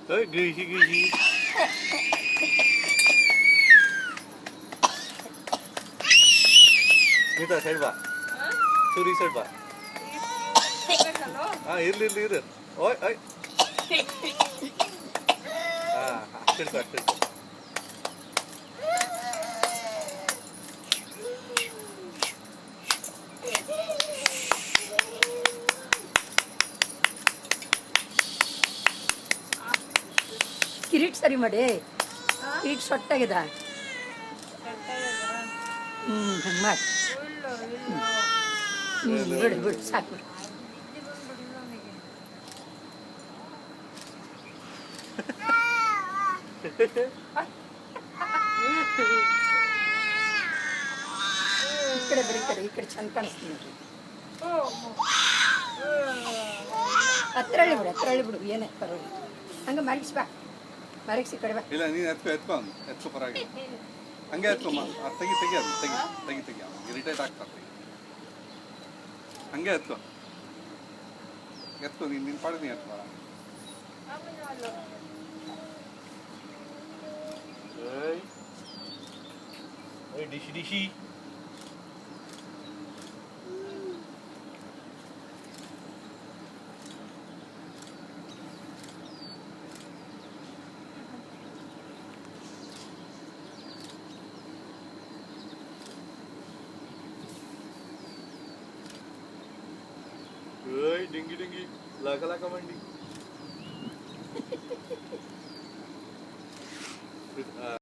गिळशी गिळशी Mita side ಬಾ Suri side ಬಾ ಹಾ ಇರ್ಲಿ ಇರ್ಲಿ ಇರು ಓಯ್ ಓಯ್ ಹಾ ಅಷ್ಟಿಡ್ಕೊ ಅಷ್ಟಿಡ್ಕೊ ಕಿರೀಟ್ ಸರಿ ಮಾಡಿ ಕಿರೀಟ್ ಸೊಟ್ಟಾಗಿದೆ ಹಂಗೆ ಮಾಡಿ ಬಿಡು ಬಿಡು ಸಾಕು ಬಿಡು ಈ ಕಡೆ ಬರೀ ಈ ಕಡೆ ಚಂದ ಕಾಣಿಸ್ತೀನಿ ನೋಡ್ರಿ ಹತ್ರ ಹಳ್ಳಿ ಬಿಡು ಏನೇ ಪರವಾಗಿಲ್ಲ ಹಂಗೆ ಮರಗಿಸಿ ಬಾ ಮರಗಿಸಿ ಈ ಕಡೆ ಬಾ ಇಲ್ಲ ನೀನು ಎತ್ಕೊ ಪರವಾಗಿ ಹಂಗೆ ಎತ್ಕೊಮ್ಮ ತೆಗಿ ತೆಗಿ ಅದು ತೆಗಿ ತೆಗಿ ತೆಗಿ ಇರಿಟೇಟ್ ಆಗ್ತಾರೆ ಹಂಗೆ ಎತ್ಕೊ ನಿನ್ನ ಪಾಡಿಗೆ ನೀನು ಎತ್ಕೊ ಡಿಶಿ ಡಿಶಿ ಡಿಂಗಿ ಡಿಂಗಿ ಲಾಕ ಲಾಕ ಮಂಡಿ